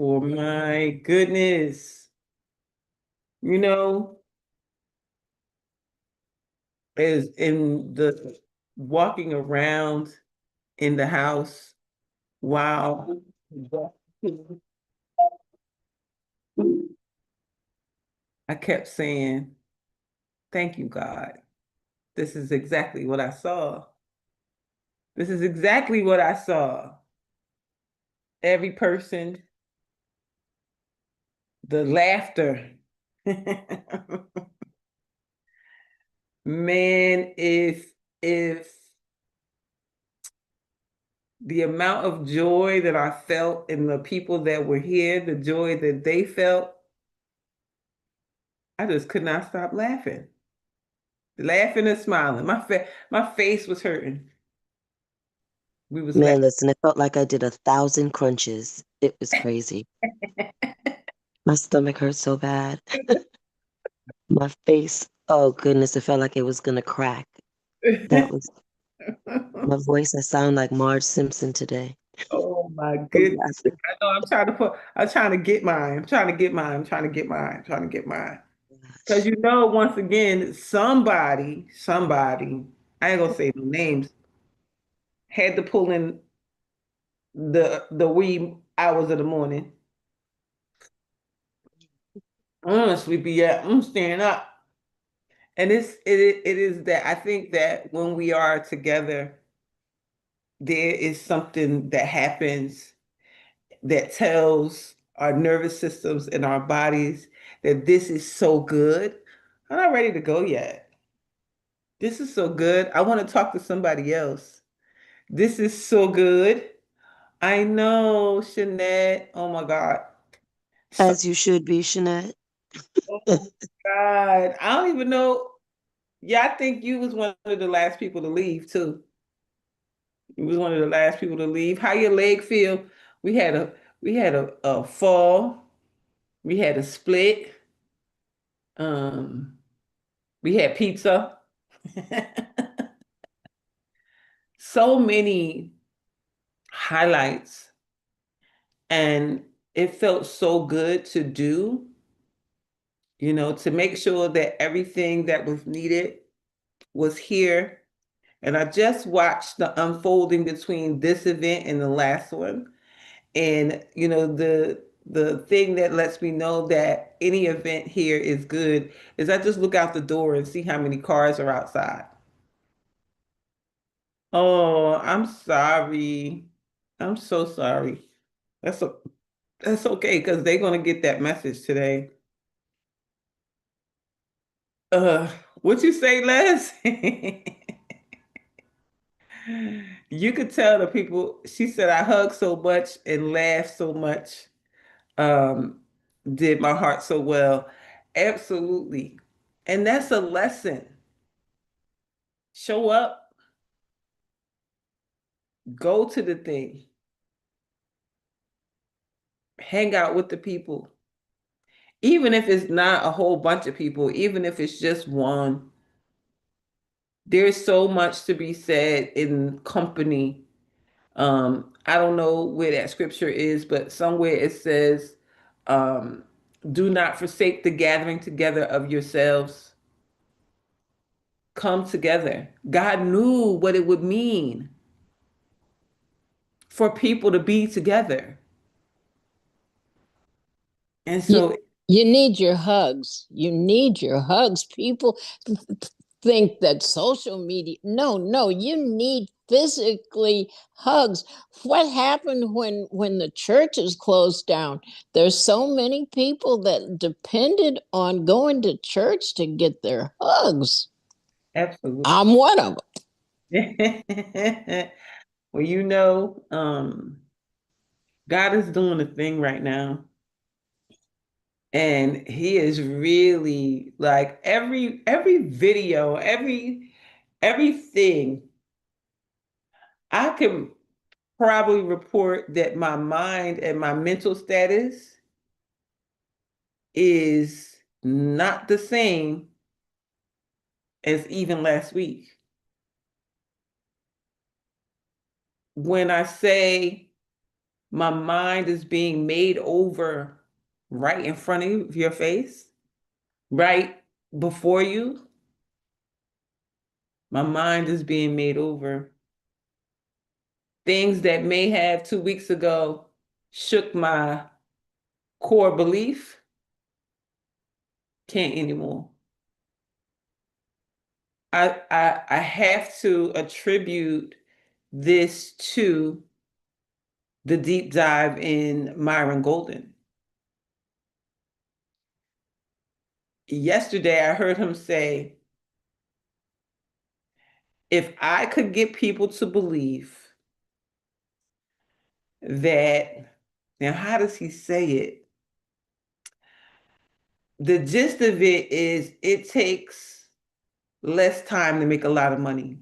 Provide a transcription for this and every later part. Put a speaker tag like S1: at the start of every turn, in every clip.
S1: Oh my goodness. You know, as in the walking around in the house, wow. I kept saying, thank you, God. This is exactly what I saw. This is exactly what I saw. Every person, the laughter. Man, if the amount of joy that I felt in the people that were here, the joy that they felt, I just could not stop laughing. Laughing and smiling. My face was hurting. We was
S2: Man,
S1: laughing.
S2: listen, it felt like I did 1,000 crunches. It was crazy. My stomach hurt so bad. My face, oh goodness, it felt like it was gonna crack. That was my voice. I sound like Marge Simpson today.
S1: Oh my
S2: I'm
S1: goodness.
S2: laughing.
S1: I know I'm trying to get mine. I'm trying to get mine. I'm trying to get mine. I'm trying to get mine. Because
S2: Gosh.
S1: you know, once again, somebody, I ain't gonna say no names, had to pull in the wee hours of the morning. Sleepy yet. I'm staying up. And it is that I think that when we are together, there is something that happens that tells our nervous systems and our bodies that this is so good. I'm not ready to go yet. This is so good. I want to talk to somebody else. This is so good. I know, Shanette. Oh my God. So,
S2: As you should be, Jeanette.
S1: oh my God. I don't even know. Yeah, I think you was one of the last people to leave too. You was one of the last people to leave. How your leg feel? We had a a fall. We had a split. Um, we had pizza. So many highlights, and it felt so good to do, to make sure that everything that was needed was here. And I just watched the unfolding between this event and the last one. And the thing that lets me know that any event here is good is I just look out the door and see how many cars are outside. Oh, I'm sorry. I'm so sorry. That's o- that's okay because they're gonna get that message today. Uh, what you say, Les? You could tell the people. She said I hug so much and laugh so much. Um, did my heart so well. Absolutely. And that's a lesson. Show up, go to the thing, hang out with the people. Even if it's not a whole bunch of people, even if it's just one, there's so much to be said in company. I don't know where that scripture is, but somewhere it says, um, do not forsake the gathering together of yourselves. Come together. God knew what it would mean for people to be together. And
S3: You
S1: so,
S3: you need your hugs. You need your hugs. People think that social media. No, no, you need physically hugs. What happened when the churches closed down? There's so many people that depended on going to church to get their hugs.
S1: absolutely.
S3: I'm one of
S1: Well, God is doing a thing right now. And he is really like every video, everything. I can probably report that my mind and my mental status is not the same as even last week. When I say My mind is being made over right in front of your face, right before you. My mind is being made over. Things that may have 2 weeks ago shook my core belief can't anymore. I have to attribute this to the deep dive in Myron Golden. Yesterday, I heard him say, if I could get people to believe that, now how does he say it? The gist of it is it takes less time to make a lot of money.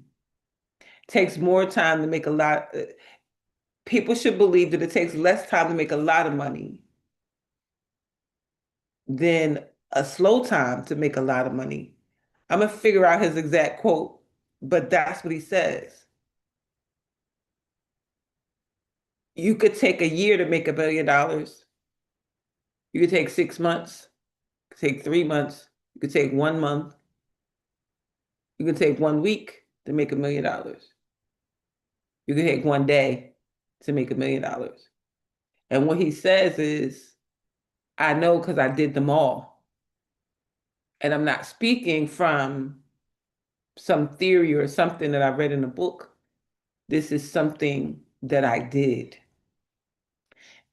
S1: It takes more time to make a lot. People should believe that it takes less time to make a lot of money than a slow time to make a lot of money. I'm gonna figure out his exact quote, but that's what he says. You could take a year to make $1 billion. You could take 6 months, you could take 3 months, you could take 1 month, you could take 1 week to make $1 million. You could take 1 day to make $1 million. And what he says is, I know because I did them all. And I'm not speaking from some theory or something that I read in a book. This is something that I did.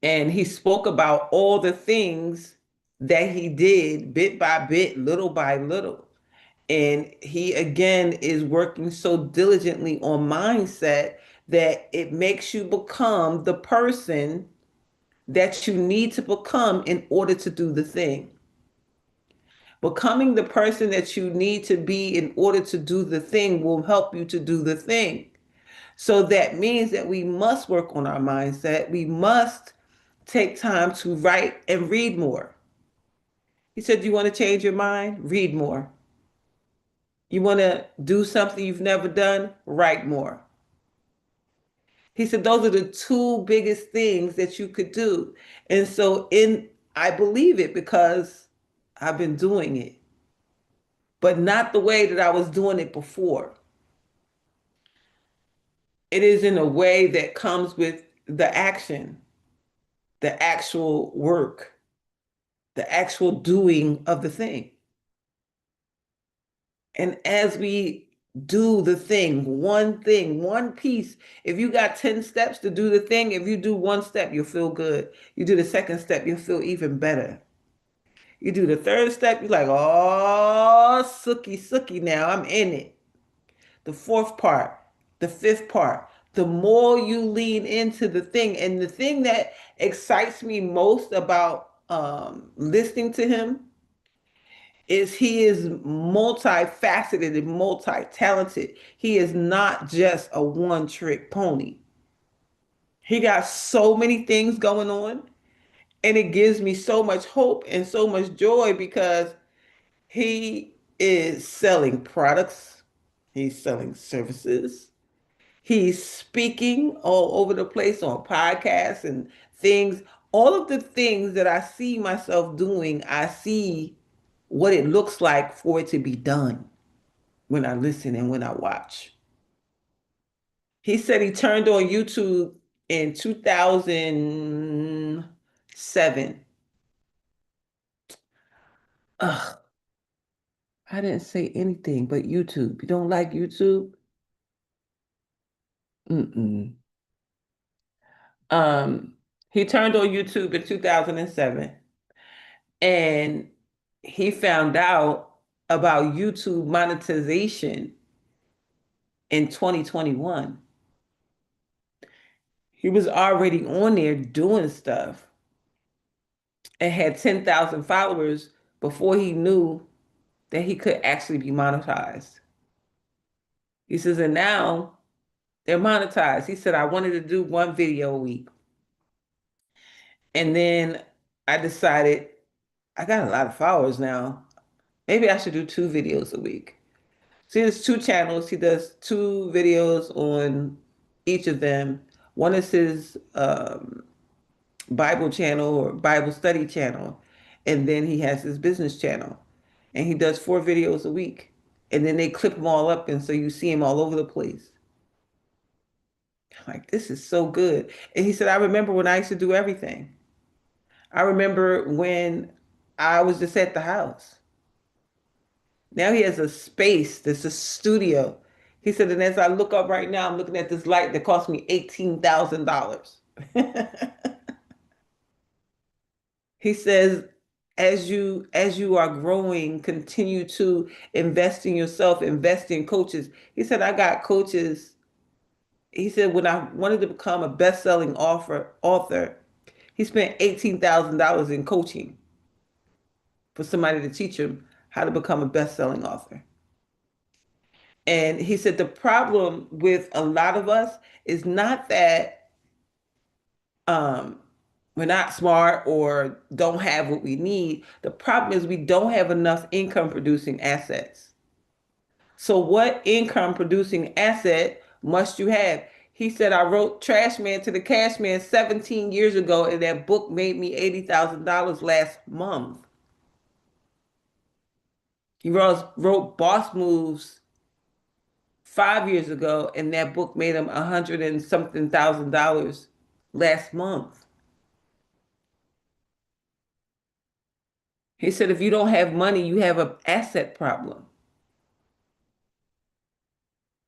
S1: And he spoke about all the things that he did bit by bit, little by little. And he again is working so diligently on mindset that it makes you become the person that you need to become in order to do the thing. Becoming the person that you need to be in order to do the thing will help you to do the thing. So that means that we must work on our mindset. We must take time to write and read more. He said, you want to change your mind? Read more. You want to do something you've never done? Write more. He said, those are the two biggest things that you could do. And so I believe it because I've been doing it, but not the way that I was doing it before. It is in a way that comes with the action, the actual work, the actual doing of the thing. And as we do the thing, one piece, if you got 10 steps to do the thing, if you do one step, you'll feel good. You do the second step, you'll feel even better. You do the third step, you're like, oh, sookie, sookie now, I'm in it. The fourth part, the fifth part, the more you lean into the thing. And the thing that excites me most about listening to him is he is multifaceted and multi-talented. He is not just a one-trick pony. He got so many things going on, and it gives me so much hope and so much joy because he is selling products, he's selling services, he's speaking all over the place on podcasts and things. All of the things that I see myself doing, I see what it looks like for it to be done when I listen and when I watch. He said he turned on YouTube in 2007. Ugh, I didn't say anything but YouTube. You don't like YouTube? Mm-mm. Um, he turned on YouTube in 2007 and he found out about YouTube monetization in 2021. He was already on there doing stuff and had 10,000 followers before he knew that he could actually be monetized. He says, and now they're monetized. He said, I wanted to do one video a week. And then I decided I got a lot of followers now. Maybe I should do 2 videos a week. So he has 2 channels. He does 2 videos on each of them. One is his Bible channel or Bible study channel. And then he has his business channel. And he does 4 videos a week. And then they clip them all up. And so you see him all over the place. I'm like, this is so good. And he said, I remember when I used to do everything. I remember when I was just at the house. Now he has a space that's a studio. He said, and as I look up right now, I'm looking at this light that cost me $18,000. He says, as you are growing, continue to invest in yourself, invest in coaches. He said, I got coaches. He said, when I wanted to become a best-selling author, he spent $18,000 in coaching for somebody to teach him how to become a best-selling author. And he said the problem with a lot of us is not that um, we're not smart or don't have what we need. The problem is we don't have enough income producing assets. So what income producing asset must you have? He said, I wrote Trash Man to the Cash Man 17 years ago, and that book made me $80,000 last month. He wrote Boss Moves 5 years ago, and that book made him 100 and something thousand last month. He said, if you don't have money, you have an asset problem.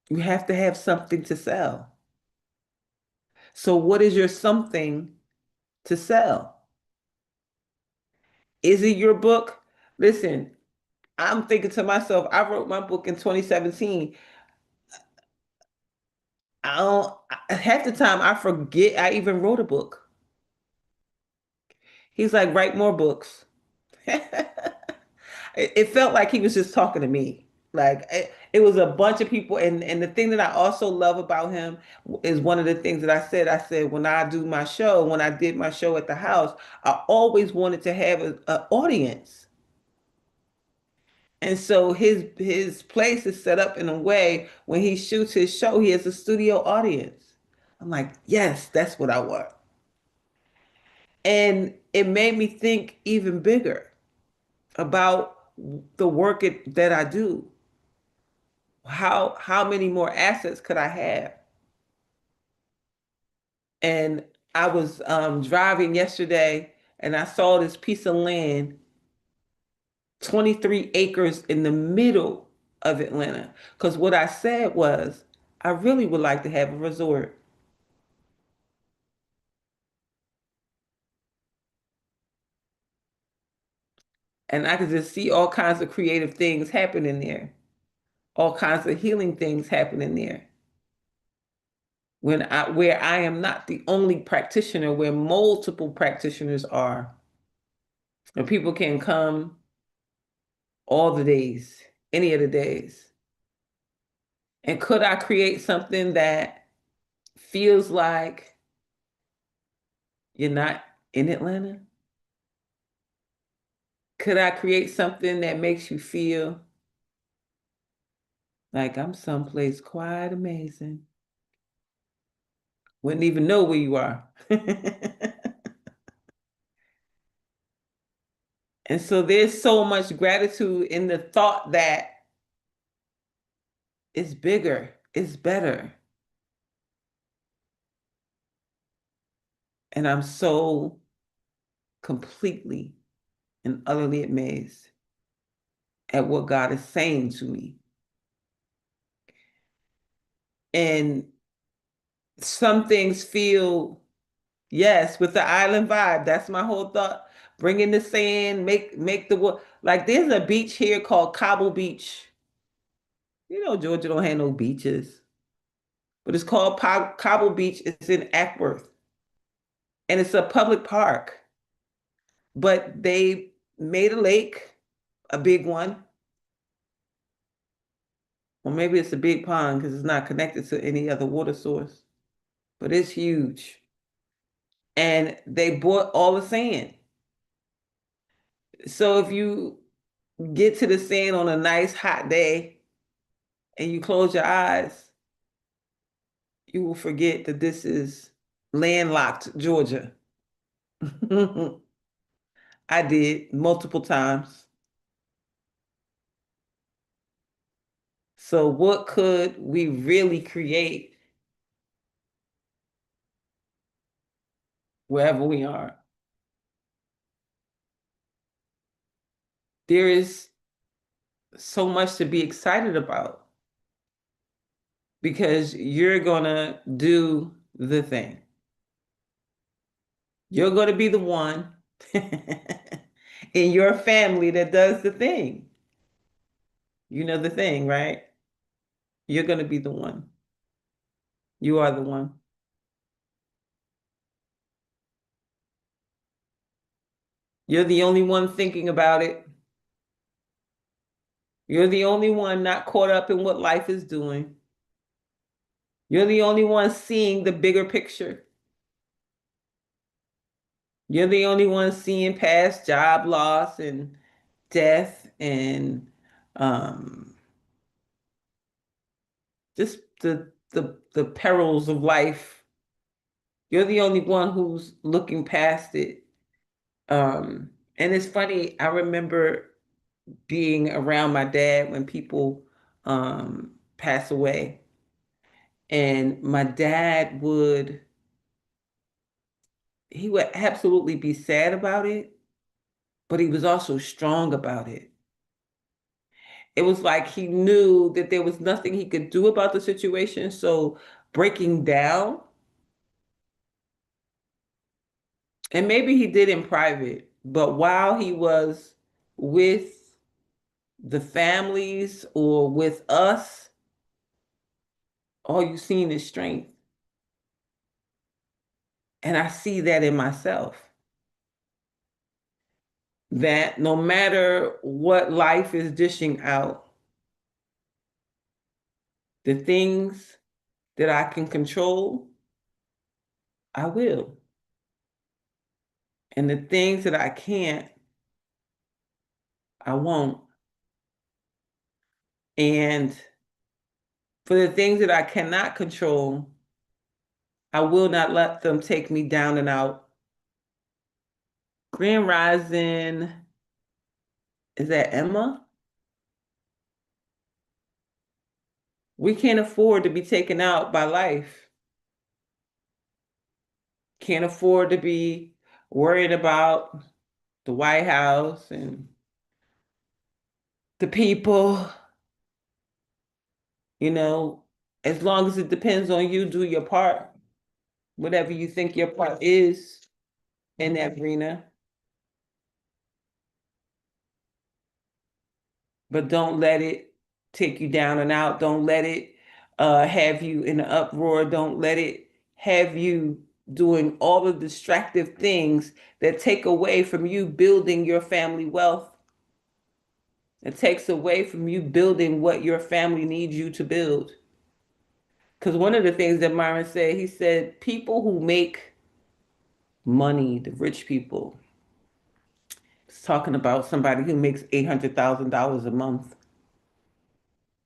S1: You have to have something to sell. So, what is your something to sell? Is it your book? Listen, I'm thinking to myself, I wrote my book in 2017. I don't, half the time I forget I even wrote a book. He's like, write more books. It felt like he was just talking to me. Like it was a bunch of people, and the thing that I also love about him is one of the things that I said when I do my show, when I did my show at the house, I always wanted to have an audience. And so his place is set up in a way when he shoots his show, he has a studio audience. I'm like, yes, that's what I want. And it made me think even bigger about the work that I do. How many more assets could I have? And I was driving yesterday and I saw this piece of land, 23 acres in the middle of Atlanta. Because what I said was, I really would like to have a resort. And I could just see all kinds of creative things happening there, all kinds of healing things happening there. Where I am not the only practitioner, where multiple practitioners are, and people can come all the days, any of the days. And could I create something that feels like you're not in Atlanta? Could I create something that makes you feel like I'm someplace quite amazing? Wouldn't even know where you are. And so there's so much gratitude in the thought that it's bigger, it's better. And I'm so completely and utterly amazed at what God is saying to me. And some things feel, yes, with the island vibe. That's my whole thought. Bring in the sand, make the world. Like there's a beach here called Cobble Beach. You know, Georgia don't have no beaches, but it's called Cobble Beach. It's in Ackworth, and it's a public park. But they made a lake, a big one, or maybe it's a big pond because it's not connected to any other water source. But it's huge, and they bought all the sand. So if you get to the sand on a nice hot day and you close your eyes, you will forget that this is landlocked Georgia. I did multiple times. So what could we really create wherever we are? There is so much to be excited about because you're gonna do the thing. You're gonna be the one in your family that does the thing. You know the thing, right? You're gonna be the one. You are the one. You're the only one thinking about it. You're the only one not caught up in what life is doing. You're the only one seeing the bigger picture. You're the only one seeing past job loss and death and um, just the perils of life. You're the only one who's looking past it. And it's funny, I remember being around my dad when people pass away. And my dad he would absolutely be sad about it, but he was also strong about it. It was like he knew that there was nothing he could do about the situation. So breaking down, and maybe he did in private, but while he was with the families or with us, all you seen is strength. And I see that in myself. That no matter what life is dishing out, the things that I can control, I will. And the things that I can't, I won't. And for the things that I cannot control, I will not let them take me down and out. Grand Rising, is that Emma? We can't afford to be taken out by life. Can't afford to be worried about the White House and the people. You know, as long as it depends on you, do your part, whatever you think your part is in that arena. But don't let it take you down and out. Don't let it have you in an uproar. Don't let it have you doing all the distractive things that take away from you building your family wealth. It takes away from you building what your family needs you to build. Because one of the things that Myron said, he said, people who make money, the rich people, he's talking about somebody who makes $800,000 a month.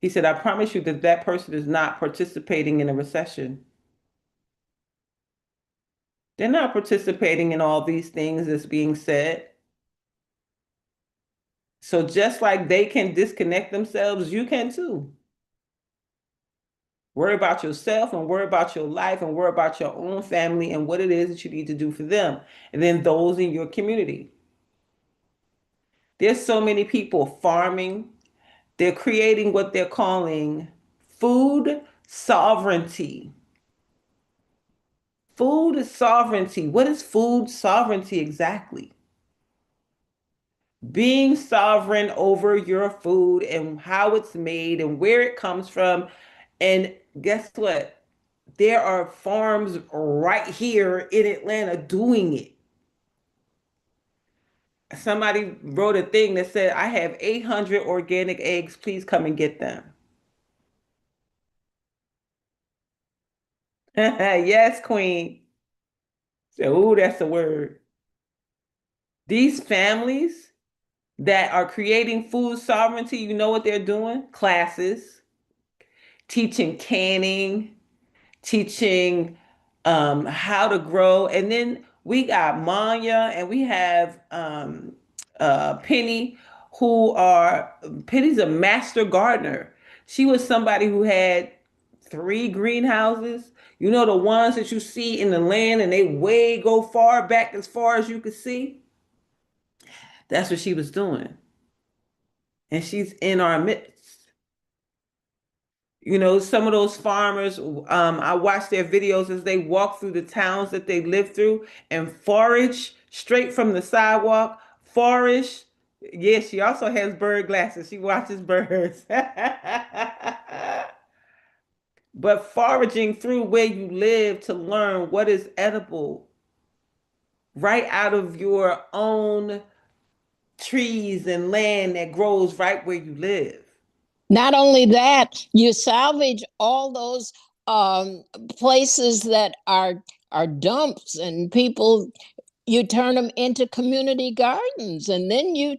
S1: He said, I promise you that that person is not participating in a recession. They're not participating in all these things that's being said. So just like they can disconnect themselves, you can too. Worry about yourself and worry about your life and worry about your own family and what it is that you need to do for them. And then those in your community. There's so many people farming. They're creating what they're calling food sovereignty. Food sovereignty. What is food sovereignty exactly? Being sovereign over your food and how it's made and where it comes from. And guess what? There are farms right here in Atlanta doing it. Somebody wrote a thing that said, I have 800 organic eggs. Please come and get them. Yes, Queen. So, ooh, that's a word. These families that are creating food sovereignty, you know what they're doing? Classes, teaching canning, teaching how to grow. And then We got Manya and we have Penny, who are Penny's a master gardener. She was somebody who had three greenhouses. You know, the ones that you see in the land and they way go far back as far as you could see. That's what she was doing. And she's in our midst. You know, some of those farmers, I watch their videos as they walk through the towns that they live through and forage straight from the sidewalk. Forage. Yeah, she also has bird glasses. She watches birds. But foraging through where you live to learn what is edible right out of your own trees and land that grows right where you live.
S3: Not only that, you salvage all those um, places that are dumps, and people, you turn them into community gardens, and then you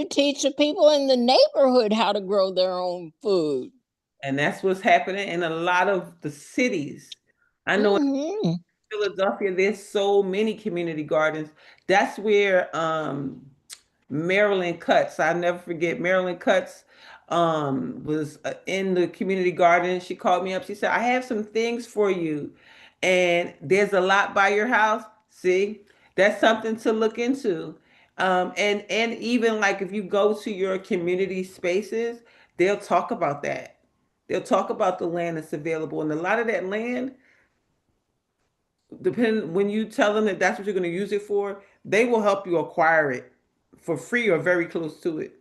S3: teach the people in the neighborhood how to grow their own food.
S1: And that's what's happening in a lot of the cities. I know in
S3: Mm-hmm.
S1: Philadelphia, there's so many community gardens. That's where Marilyn Cuts, I never forget, Marilyn Cuts was in the community garden. She called me up. She said, I have some things for you. And there's a lot by your house. See, that's something to look into. And even like if you go to your community spaces, they'll talk about that. They'll talk about the land that's available. And a lot of that land, depending when you tell them that that's what you're going to use it for, they will help you acquire it for free or very close to it.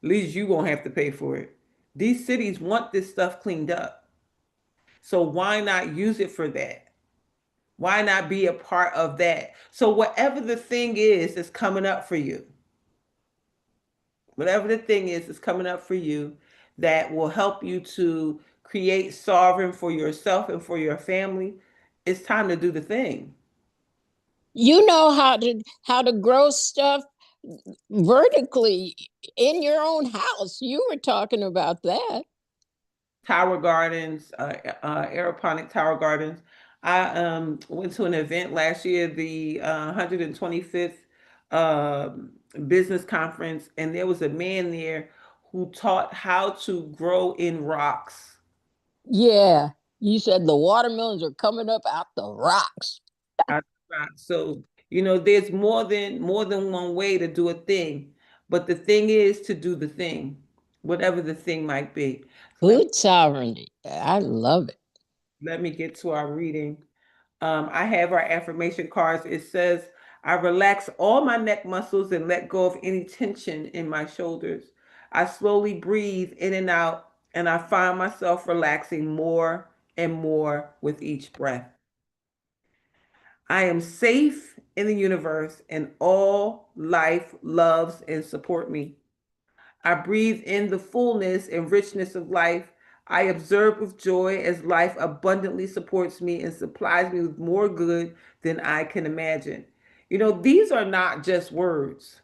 S1: At least you won't have to pay for it. These cities want this stuff cleaned up. So why not use it for that? Why not be a part of that? So whatever the thing is that's coming up for you, whatever the thing is that's coming up for you that will help you to create sovereign for yourself and for your family, it's time to do the thing.
S3: You know how to grow stuff vertically in your own house. You were talking about that.
S1: Tower gardens, aeroponic tower gardens. I went to an event last year, the 125th business conference, and there was a man there who taught how to grow in rocks.
S3: Yeah, you said the watermelons are coming up out the rocks.
S1: Out of rocks. So, you know, there's more than one way to do a thing, but the thing is to do the thing, whatever the thing might be. So
S3: Food sovereignty. I love it.
S1: let me get to our reading. I have our affirmation cards. It says, I relax all my neck muscles and let go of any tension in my shoulders. I slowly breathe in and out, and I find myself relaxing more and more with each breath. I am safe in the universe, and all life loves and support me. I breathe in the fullness and richness of life. I observe with joy as life abundantly supports me and supplies me with more good than I can imagine. You know, these are not just words.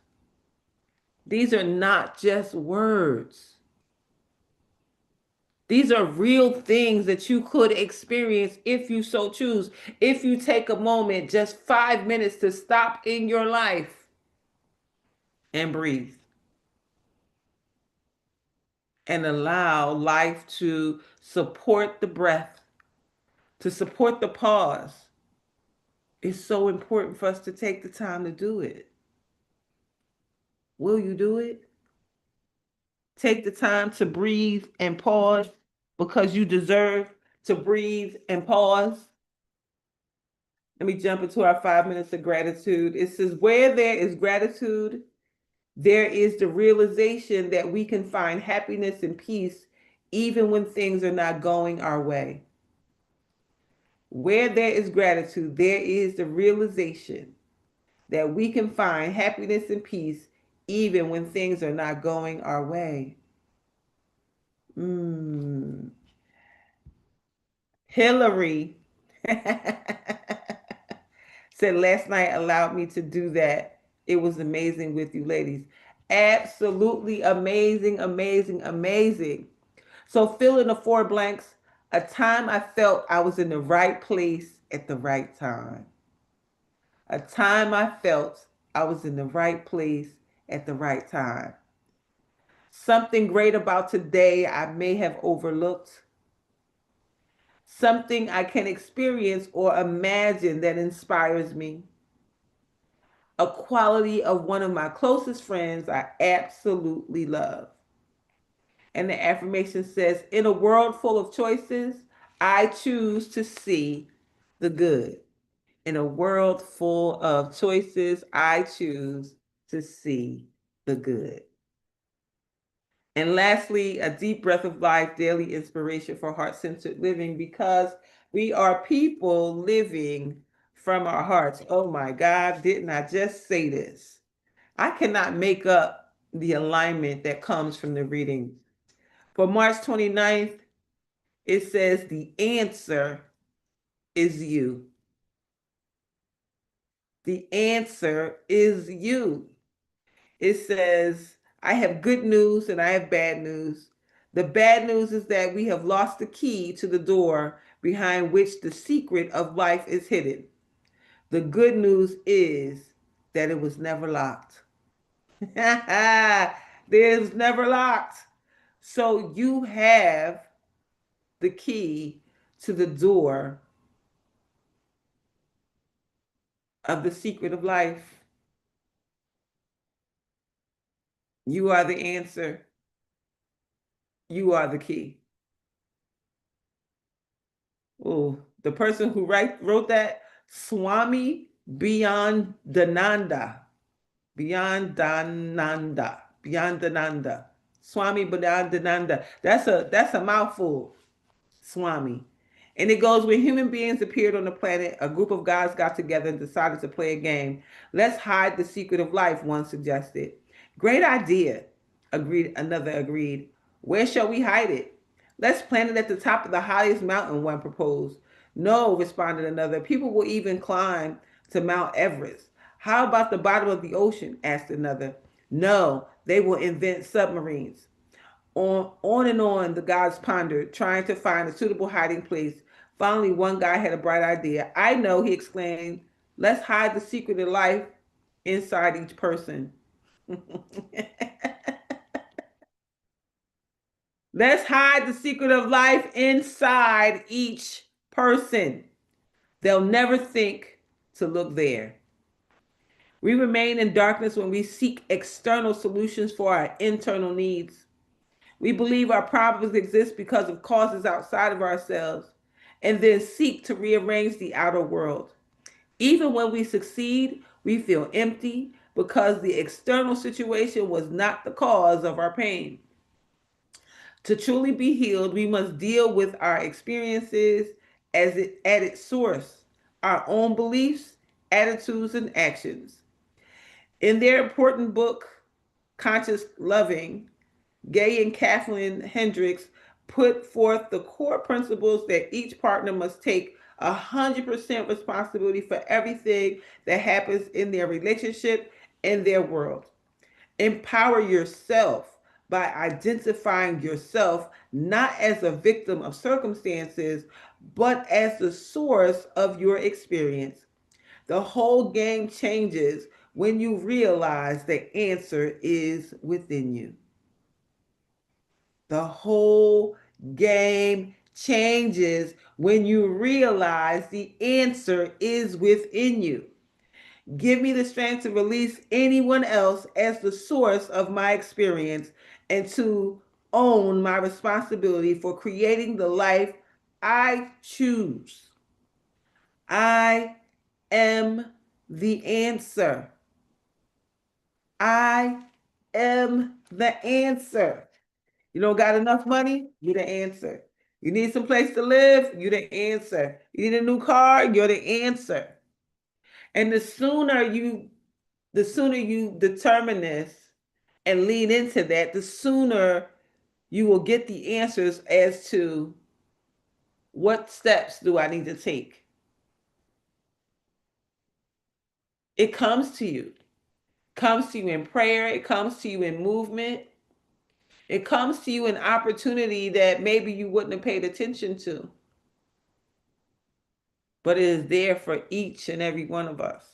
S1: These are not just words. These are real things that you could experience if you so choose. If you take a moment, just 5 minutes to stop in your life and breathe and allow life to support the breath, to support the pause. It's so important for us to take the time to do it. Will you do it? Take the time to breathe and pause because you deserve to breathe and pause. Let me jump into our 5 minutes of gratitude. It says, where there is gratitude, there is the realization that we can find happiness and peace even when things are not going our way. Where there is gratitude, there is the realization that we can find happiness and peace even when things are not going our way. Mm. Hillary said last night allowed me to do that. It was amazing with you ladies. Absolutely amazing, amazing, amazing. So fill in the four blanks. A time I felt I was in the right place at the right time. a time I felt I was in the right place at the right time. Something great about today I may have overlooked. Something I can experience or imagine that inspires me. A quality of one of my closest friends I absolutely love. And the affirmation says, in a world full of choices, I choose to see the good. In a world full of choices, I choose to see the good. And lastly, a deep breath of life, daily inspiration for heart centered living, because we are people living from our hearts. Oh my God, didn't I just say this? I cannot make up the alignment that comes from the reading. For March 29th, it says, the answer is you. The answer is you. It says, I have good news and I have bad news. The bad news is that we have lost the key to the door behind which the secret of life is hidden. The good news is that it was never locked. There's never locked. So you have the key to the door of the secret of life. You are the answer. You are the key. Oh, the person who wrote that, Swami Beyondananda. Beyondananda. Beyondananda. Swami Beyondananda. That's a mouthful. Swami. And it goes, when human beings appeared on the planet, a group of guys got together and decided to play a game. Let's hide the secret of life, one suggested. Great idea, agreed. Where shall we hide it? Let's plant it at the top of the highest mountain, one proposed. No, responded another. People will even climb to Mount Everest. How about the bottom of the ocean? Asked another. No, they will invent submarines. On and on the guys pondered, trying to find a suitable hiding place. Finally, one guy had a bright idea. I know, he exclaimed. Let's hide the secret of life inside each person. Let's hide the secret of life inside each person. They'll never think to look there. We remain in darkness when we seek external solutions for our internal needs. We believe our problems exist because of causes outside of ourselves, and then seek to rearrange the outer world. Even when we succeed, we feel empty because the external situation was not the cause of our pain. To truly be healed, we must deal with our experiences at its source, our own beliefs, attitudes, and actions. In their important book, Conscious Loving, Gay and Kathleen Hendricks put forth the core principles that each partner must take 100% responsibility for everything that happens in their relationship and their world. Empower yourself by identifying yourself not as a victim of circumstances, but as the source of your experience. The whole game changes when you realize the answer is within you. The whole game changes when you realize the answer is within you. Give me the strength to release anyone else as the source of my experience and to own my responsibility for creating the life I choose. I am the answer. I am the answer. You don't got enough money? You the answer. You need some place to live? You the answer. You need a new car? You're the answer. And the sooner you determine this and lean into that, the sooner you will get the answers as to what steps do I need to take. It comes to you. Comes to you in prayer, it comes to you in movement. It comes to you in opportunity that maybe you wouldn't have paid attention to, but it is there for each and every one of us.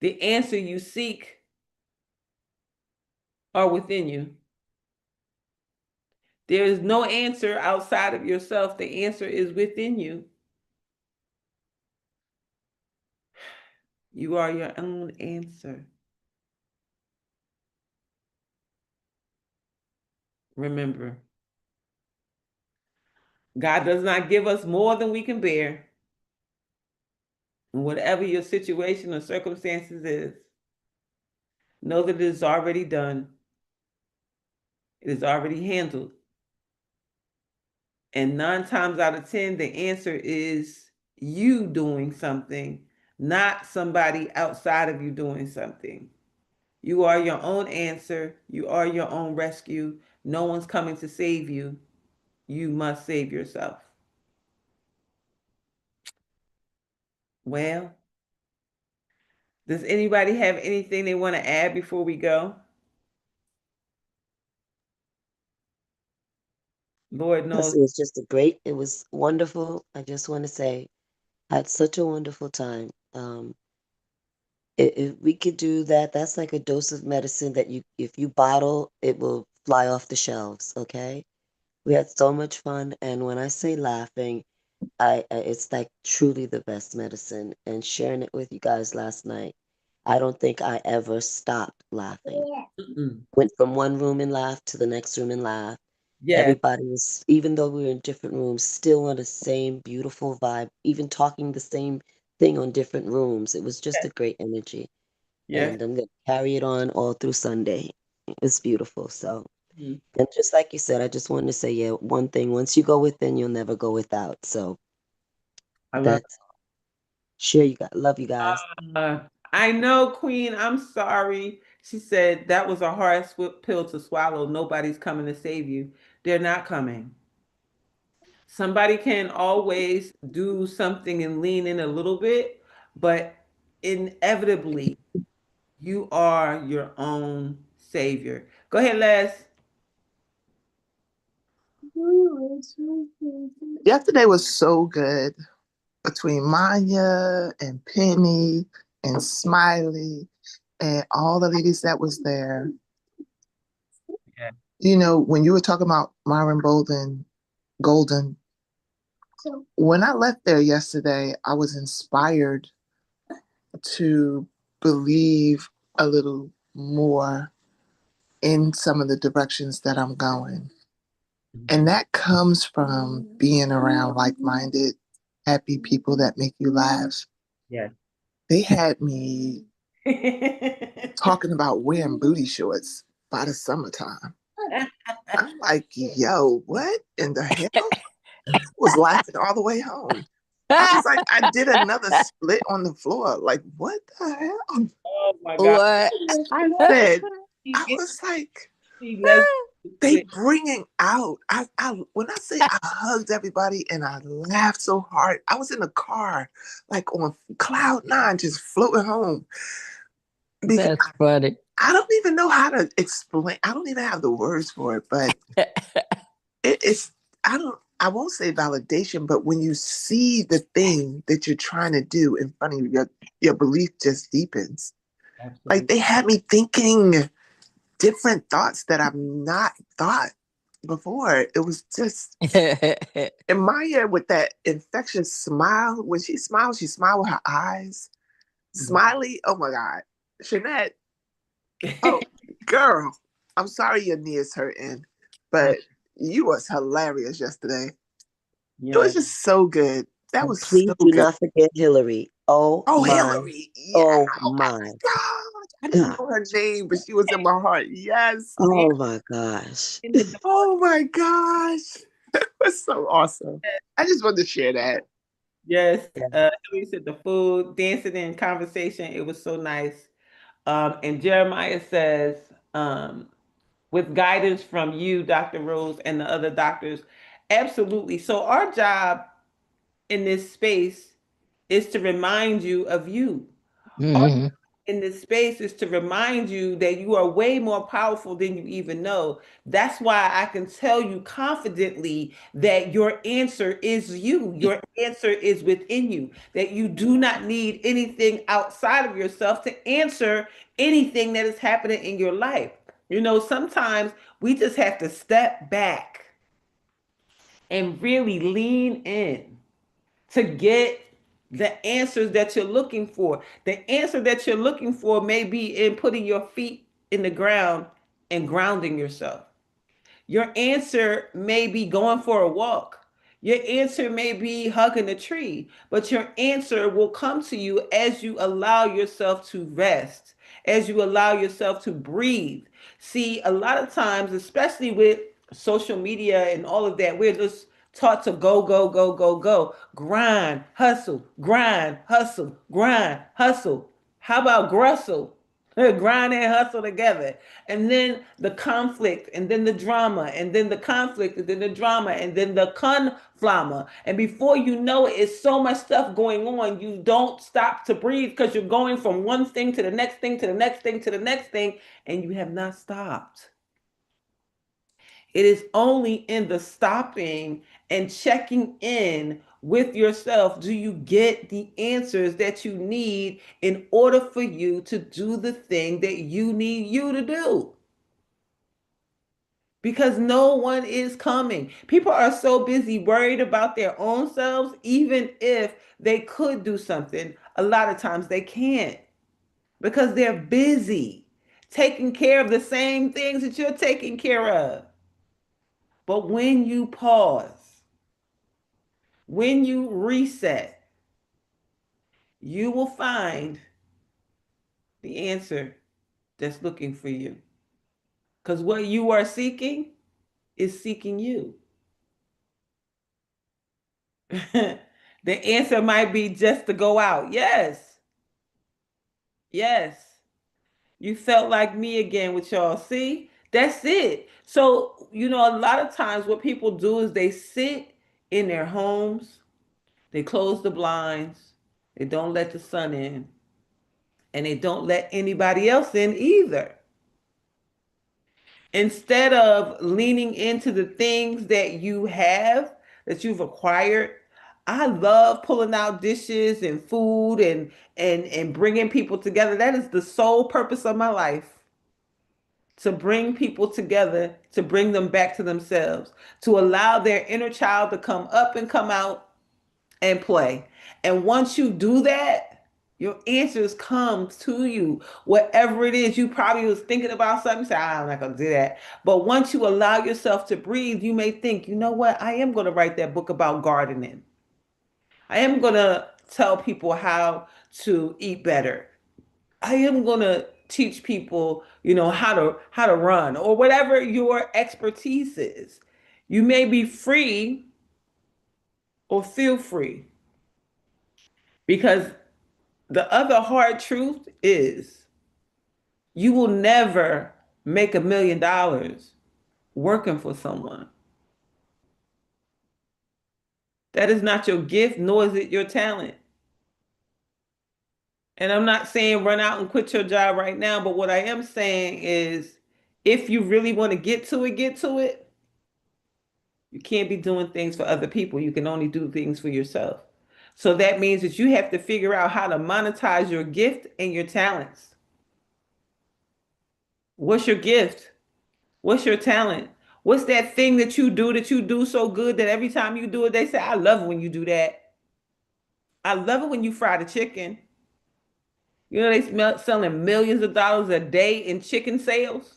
S1: The answer you seek are within you. There is no answer outside of yourself. The answer is within you. You are your own answer. Remember, God does not give us more than we can bear. And whatever your situation or circumstances is, know that it is already done. It is already handled. And 9 times out of 10, the answer is you doing something, not somebody outside of you doing something. You are your own answer. You are your own rescue. No one's coming to save you. You must save yourself. Well, does anybody have anything they want to add before we go? Lord knows.
S2: It was just it was wonderful. I just want to say, I had such a wonderful time. If we could do that, that's like a dose of medicine that if you bottle, it will fly off the shelves. Okay. We had so much fun. And when I say laughing, it's like truly the best medicine. And sharing it with you guys last night, I don't think I ever stopped laughing.
S1: Mm-mm.
S2: Went from one room and laughed to the next room and laughed.
S1: Yes,
S2: Everybody was, even though we were in different rooms, still on the same beautiful vibe, even talking the same thing on different rooms. It was just
S1: yes,
S2: a great energy.
S1: yes.
S2: And I'm going to carry it on all through Sunday. It's beautiful. So,
S1: Mhm.
S2: and just like you said, I just wanted to say, yeah, one thing, once you go within, you'll never go without. So
S1: I love
S2: that's sure you got, love you guys.
S1: it. I know, Queen. I'm sorry. She said that was a hard pill to swallow. Nobody's coming to save you. They're not coming. Somebody can always do something and lean in a little bit, but inevitably, you are your own savior. Go ahead, Les.
S4: Yesterday was so good between Maya and Penny and Smiley and all the ladies that was there.
S1: Yeah.
S4: You know, when you were talking about Myron Golden, when I left there yesterday, I was inspired to believe a little more in some of the directions that I'm going. And that comes from being around like minded, happy people that make you laugh.
S1: Yes.
S4: They had me talking about wearing booty shorts by the summertime. I'm like, yo, what in the hell? I was laughing all the way home. I was like, I did another split on the floor. Like, what the hell?
S1: Oh my God.
S3: What?
S4: I said,
S1: She
S4: I
S1: gets
S4: was like,
S1: she Les
S4: they
S1: split.
S4: bringing out. I when I say I hugged everybody and I laughed so hard, I was in the car, like on cloud nine, just floating home because
S3: That's funny.
S4: I don't even know how to explain. I don't even have the words for it, but it's I don't I won't say validation, but when you see the thing that you're trying to do in front of you, your belief just deepens. Like
S1: Absolutely.
S4: they had me thinking different thoughts that I've not thought before. It was just and Maya with that infectious smile. When she smiled with her eyes. Smiley, oh my God. Shanette, oh girl, I'm sorry your knee is hurting, but you was hilarious yesterday. It was
S1: Yes.
S4: just so good. That
S2: And
S4: was so
S2: please do
S4: good.
S2: not forget Hillary.
S4: Oh, Hillary. Yeah.
S2: Oh
S4: Oh my
S2: my
S4: God. I didn't
S2: God.
S4: know her name, but she was in my heart. Yes.
S2: Oh my gosh.
S1: In the dark.
S4: Oh my gosh. It was so awesome. I just wanted to share that.
S1: Yes. We said the food, dancing and conversation. It was so nice. And Jeremiah says, with guidance from you, Dr. Rose, and the other doctors, absolutely. So our job in this space is to remind you of you. Our
S3: Mhm.
S1: in this space is to remind you that you are way more powerful than you even know. That's why I can tell you confidently that your answer is you. Your answer is within you, that you do not need anything outside of yourself to answer anything that is happening in your life. You know, sometimes we just have to step back and really lean in to get the answers that you're looking for. The answer that you're looking for may be in putting your feet in the ground and grounding yourself. Your answer may be going for a walk. Your answer may be hugging a tree, but your answer will come to you as you allow yourself to rest, as you allow yourself to breathe. See, a lot of times, especially with social media and all of that, we're just taught to go, go, go, go, go, grind, hustle, grind, hustle. How about grustle? Grind and hustle together. And then the conflict, and then the drama, and then the conflict, and then the drama, and then the conflama. And before you know it, it's so much stuff going on. You don't stop to breathe because you're going from one thing to the next thing, to the next thing, to the next thing, and you have not stopped. It is only in the stopping and checking in with yourself do you get the answers that you need in order for you to do the thing that you need you to do. Because no one is coming. People are so busy worried about their own selves, even if they could do something, a lot of times they can't because they're busy taking care of the same things that you're taking care of. But when you pause, when you reset, you will find the answer that's looking for you. Because what you are seeking is seeking you. The answer might be just to go out. Yes. Yes. You felt like me again with y'all. See? That's it. So, you know, a lot of times what people do is they sit in their homes, they close the blinds, they don't let the sun in, and they don't let anybody else in either. Instead of leaning into the things that you have, that you've acquired, I love pulling out dishes and food and bringing people together. That is the sole purpose of my life, to bring people together, to bring them back to themselves, to allow their inner child to come up and come out and play. And once you do that, your answers come to you. Whatever it is, you probably was thinking about something, say, "Ah, I'm not gonna do that." But once you allow yourself to breathe, you may think, you know what? I am gonna write that book about gardening. I am gonna tell people how to eat better. I am gonna teach people, you know, how to run or whatever your expertise is. You may be free or feel free because the other hard truth is you will never make $1 million working for someone. That is not your gift, nor is it your talent. And I'm not saying run out and quit your job right now, but what I am saying is if you really want to get to it, get to it. You can't be doing things for other people. You can only do things for yourself. So that means that you have to figure out how to monetize your gift and your talents. What's your gift? What's your talent? What's that thing that you do so good that every time you do it, they say, I love it when you do that. I love it when you fry the chicken. You know, they smell selling millions of dollars a day in chicken sales.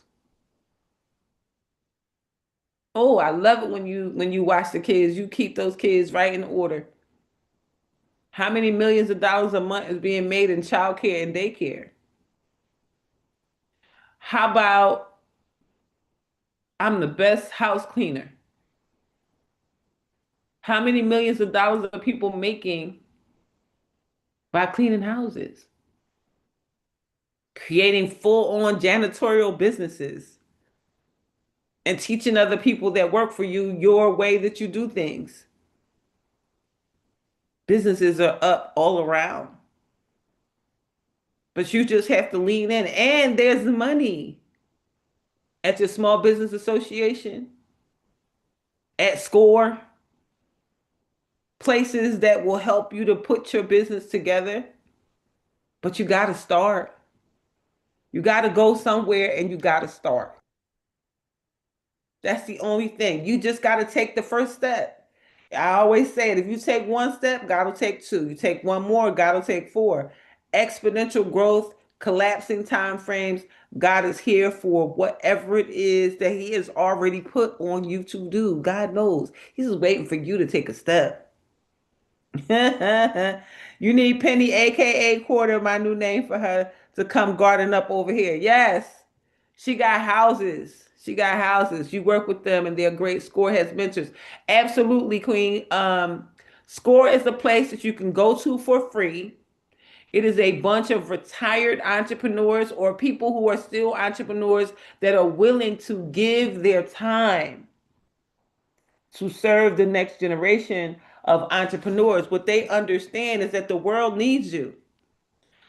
S1: Oh, I love it when you watch the kids. You keep those kids right in order. How many millions of dollars a month is being made in childcare and daycare? How about I'm the best house cleaner? How many millions of dollars are people making by cleaning houses? Creating full-on janitorial businesses and teaching other people that work for you your way that you do things. Businesses are up all around. But you just have to lean in. And there's money at your small business association, at SCORE, places that will help you to put your business together. But you got to start. You got to go somewhere and you got to start. That's the only thing. You just got to take the first step. I always say it. If you take one step, God will take two. You take one more, God will take four. Exponential growth, collapsing time frames. God is here for whatever it is that He has already put on you to do. God knows. He's just waiting for you to take a step. You need Penny, aka Quarter, my new name for her, to come garden up over here. Yes, she got houses. She got houses. You work with them, and they're great. SCORE has mentors. Absolutely, Queen. SCORE is a place that you can go to for free. It is a bunch of retired entrepreneurs or people who are still entrepreneurs that are willing to give their time to serve the next generation of entrepreneurs. What they understand is that the world needs you.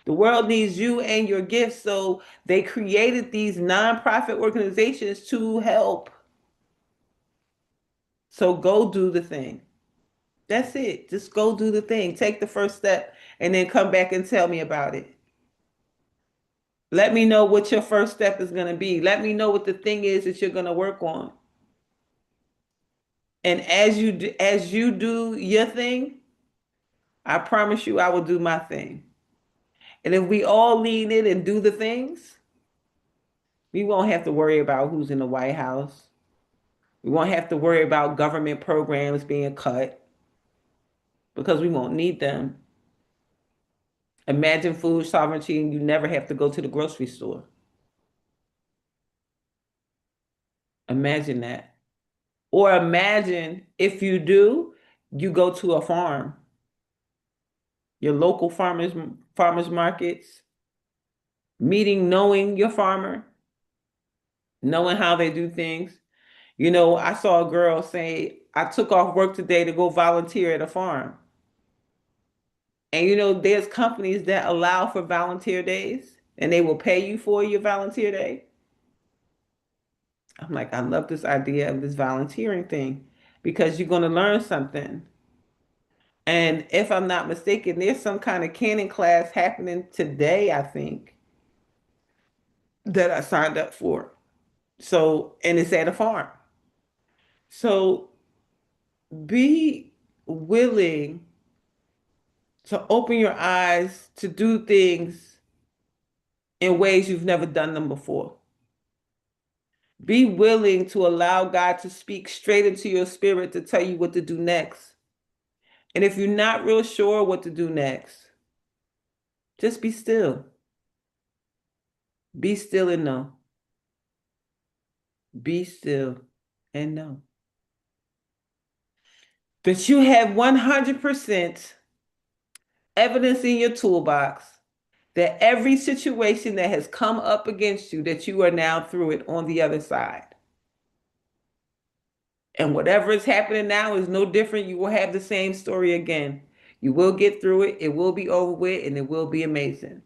S1: The world needs you and your gifts. So they created these nonprofit organizations to help. So go do the thing. That's it. Just go do the thing. Take the first step and then come back and tell me about it. Let me know what your first step is going to be. Let me know what the thing is that you're going to work on. And as you do your thing, I promise you I will do my thing. And if we all lean in and do the things, we won't have to worry about who's in the White House. We won't have to worry about government programs being cut because we won't need them. Imagine food sovereignty and you never have to go to the grocery store. Imagine that. Or imagine if you do, you go to a farm, your local farmers markets, meeting, knowing your farmer, knowing how they do things. You know, I saw a girl say, I took off work today to go volunteer at a farm. And you know, there's companies that allow for volunteer days and they will pay you for your volunteer day. I'm like, I love this idea of this volunteering thing because you're going to learn something. And if I'm not mistaken, there's some kind of canning class happening today, I think, that I signed up for. So, and it's at a farm. So be willing to open your eyes to do things in ways you've never done them before. Be willing to allow God to speak straight into your spirit to tell you what to do next. And if you're not real sure what to do next, just be still. Be still and know. Be still and know that you have 100% evidence in your toolbox that every situation that has come up against you, that you are now through it on the other side. And whatever is happening now is no different. You will have the same story again. You will get through it. It will be over with and it will be amazing.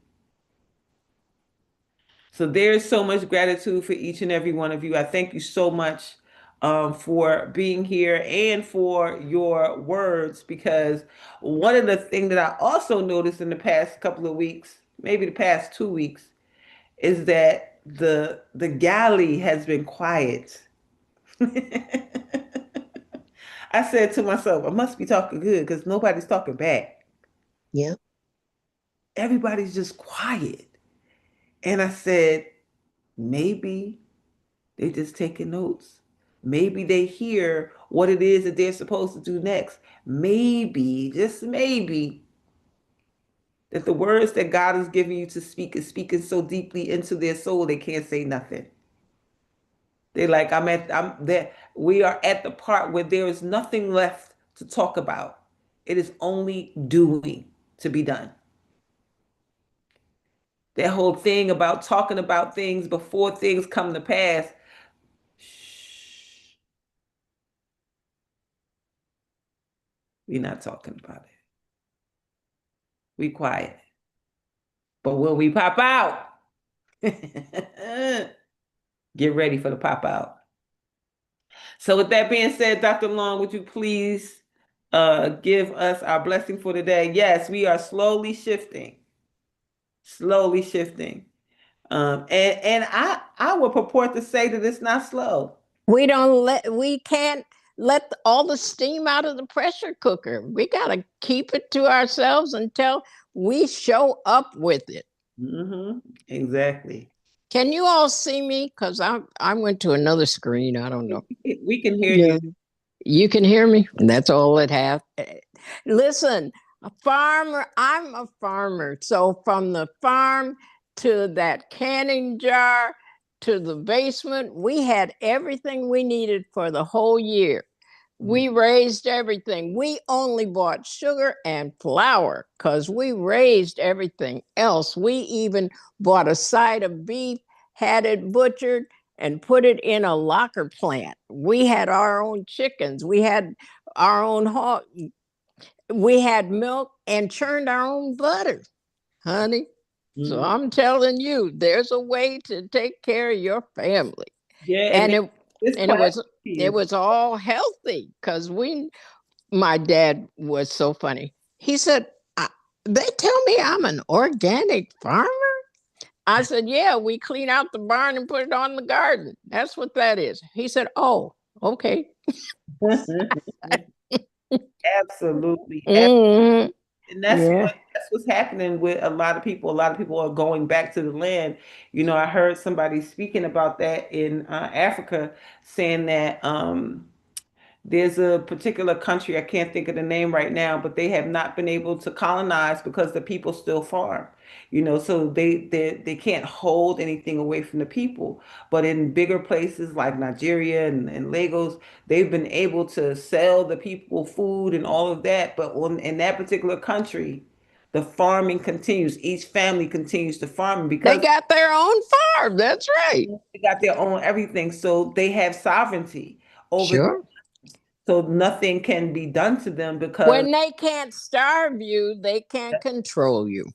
S1: So there's so much gratitude for each and every one of you. I thank you so much for being here and for your words, because one of the things that I also noticed in the past couple of weeks, maybe the past 2 weeks, is that the galley has been quiet. I said to myself, I must be talking good because nobody's talking back.
S2: Yeah.
S1: Everybody's just quiet. And I said, maybe they're just taking notes. Maybe they hear what it is that they're supposed to do next. Maybe, just maybe, that the words that God is giving you to speak is speaking so deeply into their soul they can't say nothing. They're like, I'm there. We are at the part where there is nothing left to talk about. It is only doing to be done. That whole thing about talking about things before things come to pass. Shh, we're not talking about it. We quiet. But when we pop out, get ready for the pop out. So with that being said, Dr. Long, would you please give us our blessing for today? Yes, we are slowly shifting. Slowly shifting. And I would purport to say that it's not slow.
S3: We can't let all the steam out of the pressure cooker. We got to keep it to ourselves until we show up with it.
S1: Exactly.
S3: Can you all see me? Because I went to another screen. I don't know.
S1: We can hear you.
S3: You can hear me? That's all it has. Listen, a farmer, I'm a farmer. So from the farm to that canning jar to the basement, we had everything we needed for the whole year. We raised everything. We only bought sugar and flour because we raised everything else. We even bought a side of beef, had it butchered, and put it in a locker plant. We had our own chickens. We had our own hog. We had milk and churned our own butter, honey. So I'm telling you, there's a way to take care of your family.
S1: Yeah,
S3: and it was all healthy because my dad was so funny. He said, they tell me I'm an organic farmer. I said, yeah, we clean out the barn and put it on the garden. That's what that is. He said, oh, okay.
S1: Absolutely.
S3: Mm-hmm.
S1: And that's what's happening with a lot of people. A lot of people are going back to the land. You know, I heard somebody speaking about that in Africa, saying that there's a particular country, I can't think of the name right now, but they have not been able to colonize because the people still farm. You know, so they can't hold anything away from the people. But in bigger places like Nigeria and Lagos, they've been able to sell the people food and all of that. But in that particular country, the farming continues. Each family continues to farm
S3: They
S1: because
S3: got their own farm. That's right.
S1: they got their own everything. So they have sovereignty over.
S3: Sure.
S1: So nothing can be done to them because
S3: When they can't starve you, they can't control you.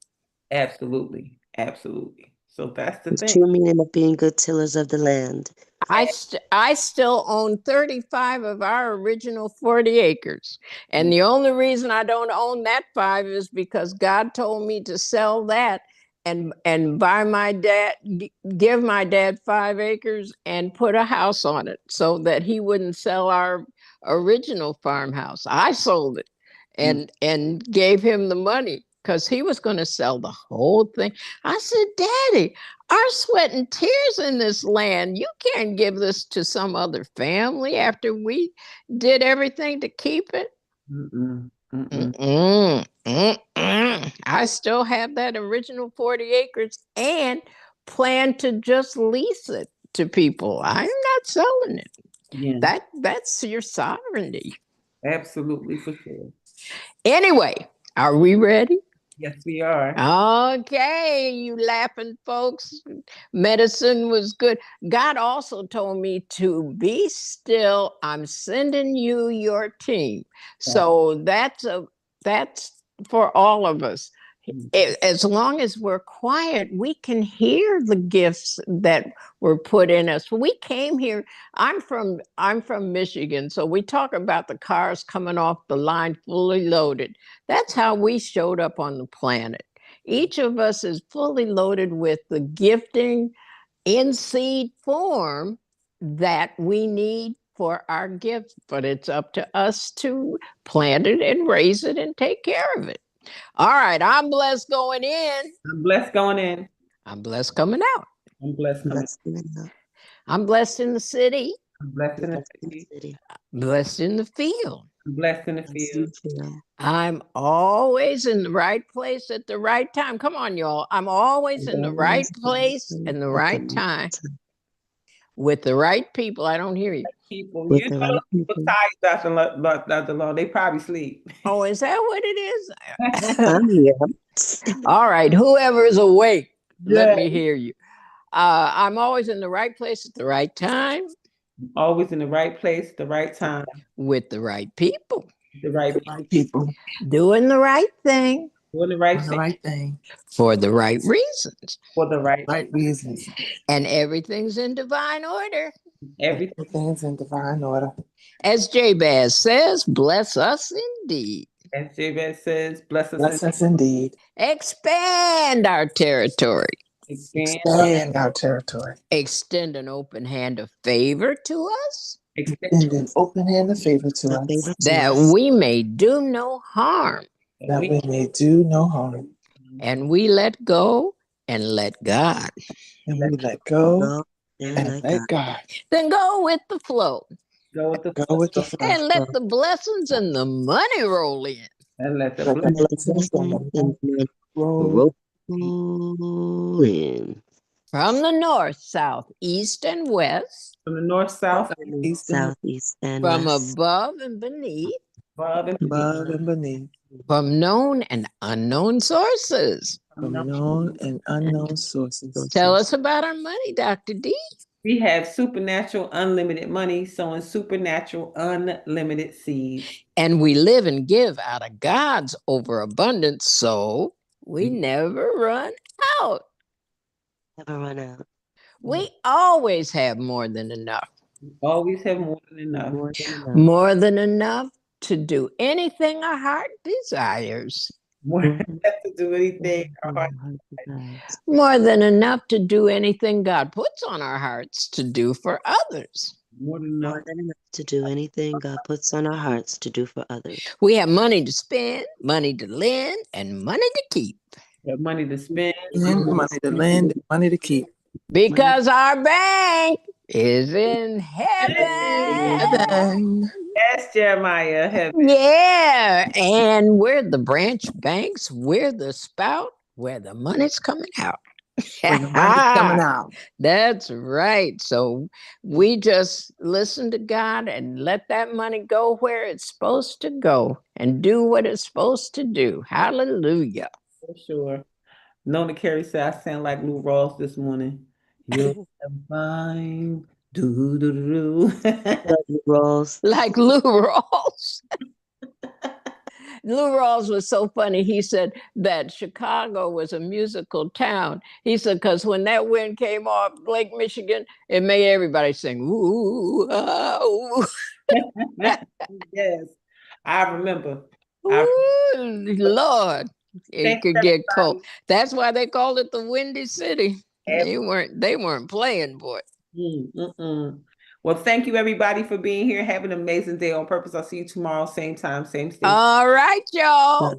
S1: absolutely, absolutely. So that's the
S2: It's
S1: thing.
S2: true meaning of being good tillers of the land.
S3: I still own 35 of our original 40 acres. And the only reason I don't own that 5 is because God told me to sell that and buy my dad, give my dad 5 acres and put a house on it so that he wouldn't sell our original farmhouse. I sold it and gave him the money because he was going to sell the whole thing. I said, Daddy, our sweat and tears in this land. You can't give this to some other family after we did everything to keep it.
S1: Mm-mm, mm-mm.
S3: I still have that original 40 acres and plan to just lease it to people. I'm not selling it.
S1: Yeah,
S3: That's your sovereignty.
S1: absolutely for sure.
S3: Anyway, are we ready?
S1: Yes, we are.
S3: Okay, you laughing folks. Medicine was good. God also told me to be still. I'm sending you your team. So that's for all of us. As long as we're quiet, we can hear the gifts that were put in us. We came here. I'm from Michigan, so we talk about the cars coming off the line fully loaded. That's how we showed up on the planet. Each of us is fully loaded with the gifting in seed form that we need for our gift, but it's up to us to plant it and raise it and take care of it. All right, I'm blessed going in.
S1: I'm blessed going in.
S3: I'm blessed coming out.
S1: I'm blessed coming.
S2: Blessed in the,
S3: I'm blessed in the city,
S1: I'm blessed in the
S2: blessed in the
S1: city.
S2: city.
S3: blessed in the field.
S1: I'm blessed in the
S2: Blessed in
S1: field.
S2: the field.
S3: I'm always in the right place at the right time. Come on, y'all. I'm always in the right
S2: Always in the right
S3: place
S2: place
S3: and the
S2: at the
S3: right
S2: right
S3: time
S2: time.
S3: with the right people. I don't hear you.
S1: People,
S2: With
S1: you
S2: the
S1: know
S2: right
S1: those people
S2: people.
S1: tired, Dr. Law. They probably sleep.
S3: Oh, is that what it is?
S2: I'm here.
S3: All right, whoever is awake, let
S1: Yeah.
S3: me hear you. I'm always in the right place at the right time
S1: Always in the right place, the right time,
S3: with the right people,
S1: the right
S2: The right people.
S3: doing the right thing.
S1: Doing the right
S4: On the
S1: thing
S4: right thing
S3: for the right reasons.
S1: for the right
S4: reasons.
S3: And everything's in divine order.
S1: everything.
S4: Everything's in divine order.
S3: As Jabez says, bless us indeed.
S1: As Jabez says, bless us
S4: Bless
S1: and
S4: us indeed.
S3: Expand our territory.
S1: expand,
S4: Expand our territory.
S3: Extend an open hand of favor to us,
S1: extend
S4: Extend an open hand of favor to
S2: A
S4: us,
S2: favor to
S3: that
S2: us.
S3: we may do no harm.
S4: that we may do no harm.
S3: And we let go and let God.
S4: And we let go
S2: Go and
S4: and
S2: let
S4: let
S2: God.
S4: God.
S3: Then go with the flow
S1: go with the
S4: Go with the flow.
S3: and let the blessings and the money roll in.
S1: and let the
S4: Let the
S1: blessings
S4: blessings
S2: And
S4: roll
S2: roll in.
S3: From the north, south, east, and west,
S1: from the north, south, and
S4: east and
S2: South, east, and
S3: from
S2: west.
S3: above and beneath,
S1: above and beneath.
S4: above and beneath,
S3: from known and unknown sources.
S4: from known and unknown sources.
S3: Tell us about our money, Dr. D.
S1: We have supernatural unlimited money, sowing supernatural unlimited seeds.
S3: And we live and give out of God's overabundance, so we never run out.
S2: Never run out.
S3: We always have more than enough.
S1: We always have more than enough.
S2: More than enough.
S3: More than enough to do anything our heart desires.
S1: More than enough to do anything our heart
S2: Desires.
S3: More than enough to do anything God puts on our hearts to do for others.
S1: more than enough.
S2: More than enough to do anything God puts on our hearts to do for others.
S3: We have money to spend, money to lend, and money to keep.
S1: We have money to spend.
S4: And money to lend, and money to keep.
S3: Because our bank is in heaven.
S4: Heaven.
S1: Yes, Jeremiah. Heaven.
S3: Yeah. And we're the branch banks, we're the spout where the money's coming out.
S4: When the money's coming out.
S3: That's right. So we just listen to God and let that money go where it's supposed to go and do what it's supposed to do. Hallelujah.
S1: For sure. Nona Carey said I sound like Lou Ross this morning. You're fine. Do do do do.
S2: Rolls.
S3: Like Lou Rawls. Lou Rawls was so funny. He said that Chicago was a musical town. He said, because when that wind came off Lake Michigan, it made everybody sing, ooh, ah, ooh.
S1: Yes, I remember.
S3: Ooh, Lord, it
S1: Thank
S3: could
S1: you,
S3: get cold.
S1: everybody.
S3: That's why they called it the Windy City. They weren't playing, boy.
S1: Well, thank you everybody for being here. Have an amazing day on purpose. I'll see you tomorrow, same time, same station.
S3: All right, y'all.